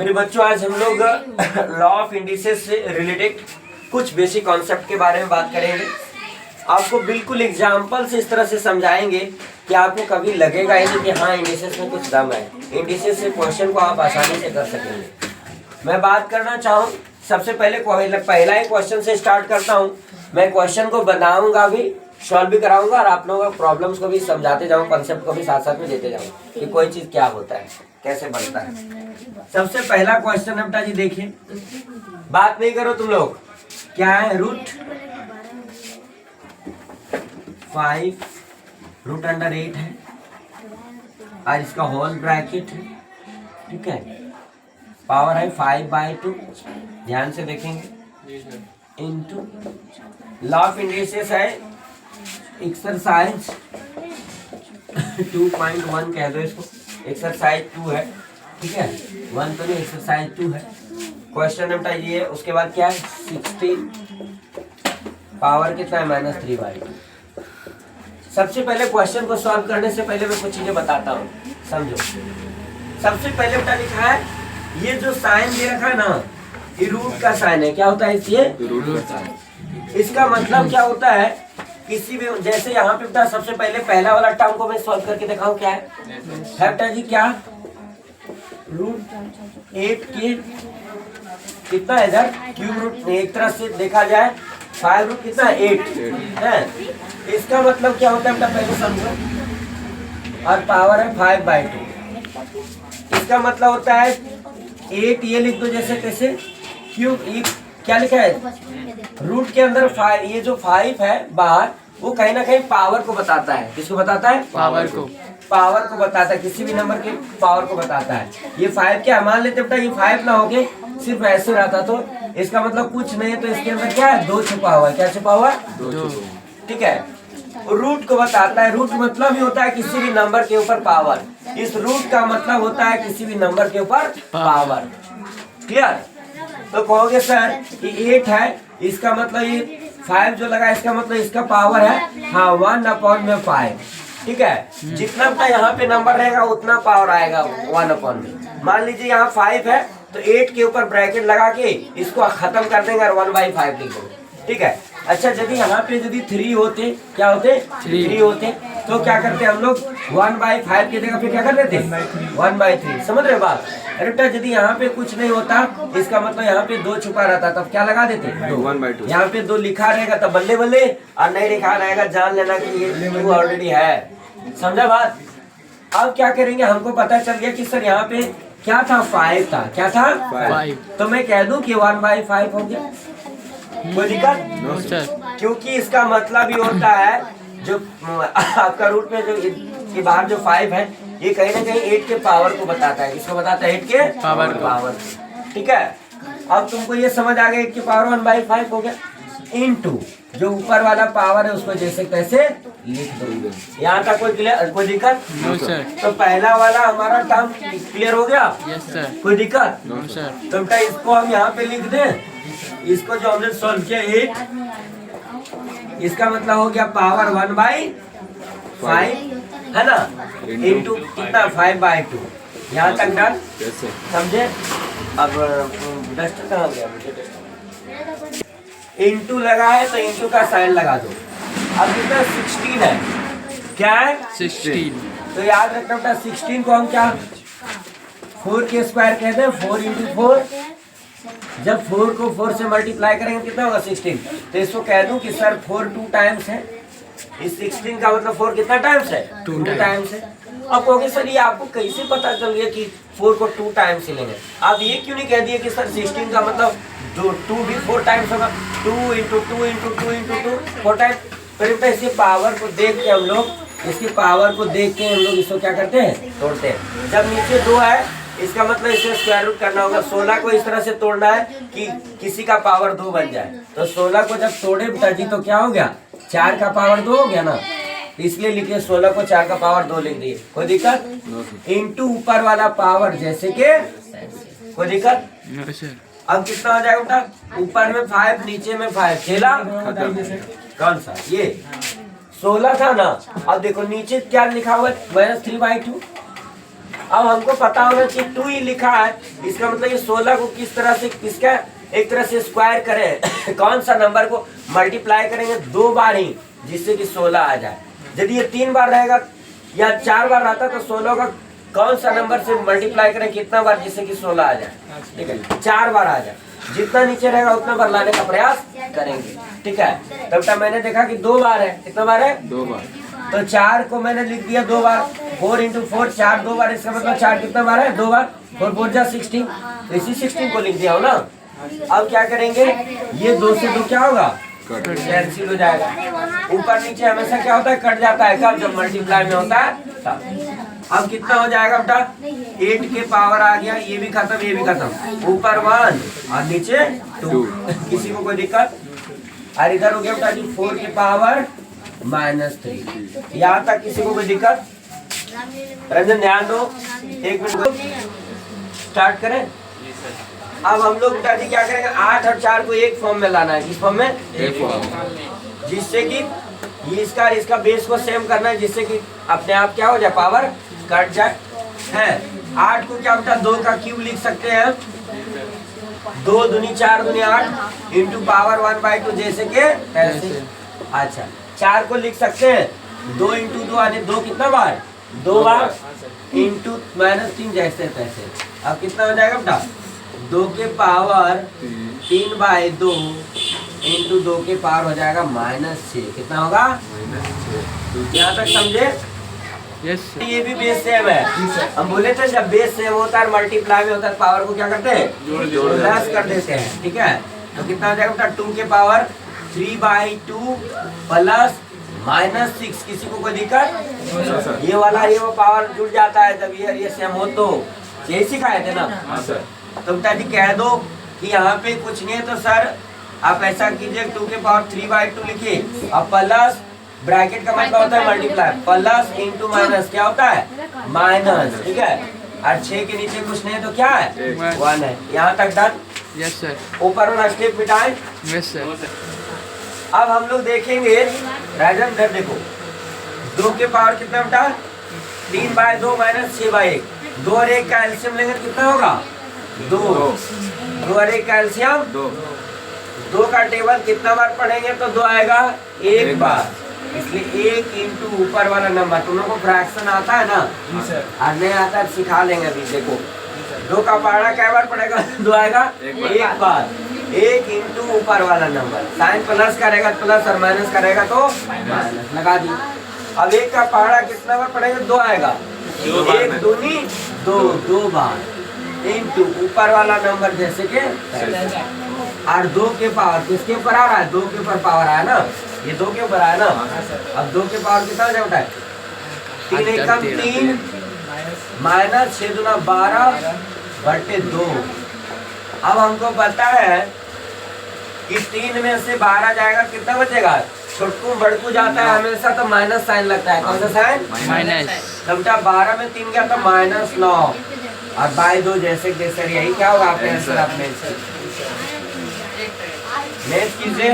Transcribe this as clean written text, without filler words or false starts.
मेरे बच्चों, आज हम लोग लॉ ऑफ इंडिसेस से रिलेटेड कुछ बेसिक कॉन्सेप्ट के बारे में बात करेंगे। आपको बिल्कुल एग्जाम्पल से इस तरह से समझाएंगे कि आपको कभी लगेगा ही नहीं कि हाँ इंडिसेस में कुछ दम है। इंडिसेस से क्वेश्चन को आप आसानी से कर सकेंगे। मैं बात करना चाहूँ, सबसे पहले पहला ही क्वेश्चन से स्टार्ट करता हूँ। मैं क्वेश्चन को बनाऊंगा भी, सॉल्व भी कराऊंगा और आप लोगों को प्रॉब्लम्स को भी समझाते जाऊँ, कॉन्सेप्ट को भी साथ साथ में देते जाऊँ कि कोई चीज़ क्या होता है, कैसे बनता है। सबसे पहला क्वेश्चन है बेटा जी, देखिए, बात नहीं करो तुम लोग। क्या है? रूट 5 रूट अंडर 8 है और इसका होल ब्रैकेट है, ठीक है। पावर है 5/2, ध्यान से देखेंगे, इनटू लॉ ऑफ इंडिसेस है एक्सरसाइज 2.1 कह दो इसको, एक्सरसाइज 2 है, ठीक है। 1 तो नहीं, एक्सरसाइज 2 है। क्वेश्चन नंबर ये है। उसके बाद क्या है? 16 पावर कितना है? -3/2। सबसे पहले क्वेश्चन को सॉल्व करने से पहले मैं कुछ चीजें बताता हूँ, समझो। सबसे पहले बेटा लिखा है, ये जो साइन दे रखा है ना, ये रूट का साइन है। क्या होता है ये? रूट का साइन। इसका मतलब क्या होता है? किसी भी, जैसे यहाँ पे बेटा सबसे पहले पहला वाला टर्म को मैं सॉल्व करके दिखाऊं। क्या है बेटा जी? क्या रूट 8 के कितना है इधर? Cube root. एक तरह से देखा जाए 5 रूट कितना है? 8 है। इसका मतलब क्या होता है बेटा, पहले समझो। और पावर है 5/2। इसका मतलब होता है 8, ये लिख दो जैसे कैसे, क्यूब। ये क्या लिखा है? रूट के अंदर 5, ये जो 5 है बाहर, वो कहीं ना कहीं पावर को बताता है। किसको बताता है? पावर को। पावर को बताता है, किसी भी नंबर के पावर को बताता है। ये 5 क्या मान लेते बेटा, ये 5 ना होके सिर्फ ऐसे रहता तो इसका मतलब कुछ नहीं है। तो इसके अंदर क्या है? 2 छुपा हुआ है। क्या छुपा हुआ? 2, ठीक है। रूट को बताता है। रूट मतलब ही होता है किसी भी नंबर के ऊपर पावर। इस रूट का मतलब होता है किसी भी नंबर के ऊपर पावर। क्लियर? तो कहोगे सर कि 8 है, इसका मतलब ये 5 जो लगा, इसका मतलब इसका पावर है हाँ 1/5, ठीक है। जितना बेटा यहाँ पे नंबर रहेगा उतना पावर आएगा 1/में। मान लीजिए यहाँ 5 है तो 8 के ऊपर ब्रैकेट लगा के इसको खत्म कर देंगे और 1/5 लिख दो, ठीक है। अच्छा, यदि यहाँ पे यदि 3 होते, क्या होते? 3 होते तो क्या करते हम लोग? 1/5 की जगह फिर क्या कर देते? 1/3। समझ रहे बात? अरे बेटा यदि यहाँ पे कुछ नहीं होता, इसका मतलब यहाँ पे 2 छुपा रहता, तब क्या लगा देते? 1/2। यहाँ पे 2 लिखा रहेगा तब बल्ले बल्ले, और नहीं लिखा रहेगा जान लेना कि ये 2 ऑलरेडी है। समझा बात? अब क्या करेंगे? हमको पता चल गया कि सर यहाँ पे क्या था? 5 था। क्या था? 5। तो मैं कह दूं कि 1/5 हो गया। कोई दिक्कत? No sir. क्योंकि इसका मतलब ये होता है, जो आपका रूट में जो के बाहर जो 5 है, ये कहीं ना कहीं 8 के पावर को बताता है। किसको बताता है? 8 के पावर। ठीक है। अब तुमको ये समझ आ गया 8 की पावर 1/5 हो गया, इनटू जो ऊपर वाला पावर है उसको जैसे कैसे लिख दो। यहाँ तक कोई दिक्कत? No sir. तो पहला वाला हमारा टर्म क्लियर हो गया? Yes sir. कोई दिक्कत? No sir. तो बेटा इसको हम यहाँ पे लिख दें। इसको जो हमने सॉल्व किया 8, इसका मतलब हो गया पावर 1/5 है ना, इनटू कितना? 5/2। यहाँ तक डन? समझे? अब डस्टर कहाँ गया? इनटू लगा है तो इनटू का साइन लगा दो। अब कितना? 16 है। क्या है? 16। तो याद रखना बेटा 16 को हम क्या 4 के स्क्वायर कहते हैं। 4 × 4, जब 4 को 4 से मल्टीप्लाई करेंगे कितना होगा? 16। तो इसको कह दूं कि सर 4 2 टाइम्स है। इस 16 का मतलब 4 कितना टाइम्स है? 2 टाइम्स है। अब कहोगे सर ये आपको कैसे पता चल गया कि 4 को 2 टाइम्स ही लेंगे? आप ये क्यों नहीं कह दिए कि सर 16 का मतलब 2 भी 4 टाइम्स होगा? 2 × 2 × 2 × 2 4 टाइम्स। फिर इसकी पावर को देख के हम लोग, इसकी पावर को देख के हम लोग इसको क्या करते हैं? तोड़ते हैं। जब नीचे 2 है, इसका मतलब इसे स्क्वायर रूट करना होगा। 16 को इस तरह से तोड़ना है कि किसी का पावर 2 बन जाए। तो 16 को जब तोड़े बेटा जी तो क्या हो गया? 4 का पावर 2 हो गया ना, इसलिए लिखे 16 को 4 का पावर 2 लिख दिए। कोई दिक्कत? इनटू ऊपर वाला पावर जैसे के, कोई दिक्कत? अब कितना हो जाएगा बेटा? ऊपर में 5, नीचे में 5, खेला कौन सा? ये 16 था ना। अब देखो नीचे क्या लिखा हुआ है? -3/2। अब हमको पता होना चाहिए 2 ही लिखा है, इसका मतलब ये 16 को किस तरह से किसका एक तरह से स्क्वायर करें कौन सा नंबर को मल्टीप्लाई करेंगे 2 बार ही, जिससे कि 16 आ जाए। यदि ये 3 बार रहेगा या 4 बार रहता तो 16 का कौन सा नंबर से मल्टीप्लाई करें कितना बार, जिससे कि 16 आ जाए। ठीक है, 4 बार आ जाए, जितना नीचे रहेगा उतना बार लाने का प्रयास करेंगे। ठीक है, तब मैंने देखा कि 2 बार है, कितना बार है 2 बार, तो 4 को मैंने लिख दिया 2 बार, 4 × 4 4 2 बार, इसका मतलब 4 कितना बार है 2 बार, 4 4 जा 16, तो इसी 16 को लिख दिया हो ना। अब क्या करेंगे, ये 2 से 2 क्या होगा कैंसिल हो जाएगा, ऊपर नीचे हमेशा क्या होता है कट जाता है, कब जब मल्टीप्लाई में होता है तब। अब कितना हो जाएगा बेटा 8 के पावर आ गया, ये भी खत्म ये भी खत्म, ऊपर 1 और नीचे 2 किसी को कोई दिक्कत, और इधर हो गया बेटा जी 4 के पावर -3, यहाँ तक किसी को कोई दिक्कत। रंजन ध्यान दो, 1 मिनट स्टार्ट करें। अब हम लोग बेटा जी क्या करेंगे, 8 और 4 को एक फॉर्म में लाना है, किस फॉर्म में, एक फॉर्म, जिससे कि इसका बेस को सेम करना है, जिससे कि अपने आप क्या हो जाए पावर कट जाए है। 8 को क्या बेटा 2 का क्यूब लिख सकते हैं, 2 दूनी 4 दूनी 8 इंटू पावर 1/2 जैसे के ऐसे। अच्छा 4 को लिख सकते हैं 2 × 2 यानी 2 कितना बार 2 बार इंटू -3 जैसे तैसे। अब कितना हो जाएगा बेटा 2 के पावर 3/2 इंटू 2 के पावर हो जाएगा -6, कितना होगा यहाँ तक समझे। यस ये भी बेस सेम है, हम बोले थे जब बेस सेम होता है मल्टीप्लाई में होता है पावर को क्या करते हैं प्लस कर देते हैं। ठीक है, तो कितना हो जाएगा बेटा 2 के पावर 3/2 प्लस -6, किसी को कोई दिक्कत, ये वाला ये वो पावर जुड़ जाता है जब ये सेम हो, तो यही सिखाए थे ना। तो बेटा जी कह दो कि यहाँ पे कुछ नहीं है, तो सर आप ऐसा कीजिए 2 के पावर 3/2 लिखिए, अब प्लस ब्रैकेट का मतलब होता है मल्टीप्लाई, प्लस इंटू माइनस क्या होता है माइनस। ठीक है, और 6 के नीचे कुछ नहीं है तो क्या है 1 है। यहाँ तक डन। यस सर, ऊपर वाला स्टेप मिटाएं। Yes sir. अब हम लोग देखेंगे राजन इधर देखो, 2 के पावर कितना बेटा 3/2 - 6/1, 2 और 1 का एलसीएम लेंगे तो कितना होगा 2, 2 और 1 का एलसीएम 2 का टेबल कितना बार पढ़ेंगे तो 2 आएगा 1 बार, इसलिए 1 इंटू ऊपर वाला नंबर। तुम लोग को फ्रैक्शन आता है ना, और नहीं आता है सिखा लेंगे अभी। देखो 2 का पहाड़ा क्या बार पड़ेगा 2 आएगा 1 बार, 1 इंटू ऊपर वाला नंबर, साइन प्लस करेगा प्लस और माइनस करेगा तो माइनस लगा दी। अब 1 का पहाड़ा कितना बार पड़ेगा 2 आएगा, 1 दूनी 2 2 बार इंटू ऊपर वाला नंबर जैसे के, और 2 के पावर किसके ऊपर आ रहा है 2 के ऊपर पावर आया ना, ये 2 के ऊपर आया ना। अब 2 के पावर कितना हो जाता है 3 एकम 3 माइनस 6 दूना 12/2। अब हमको पता है कि 3 में से 12 जाएगा कितना बचेगा, छोटकू बड़कू जाता है हमेशा तो माइनस साइन लगता है, कौन सा साइन माइनस। तब 12 में 3 गया तो -9 और 2 जैसे जैसे, यही क्या होगा आपने आंसर, आप मैच कीजिए।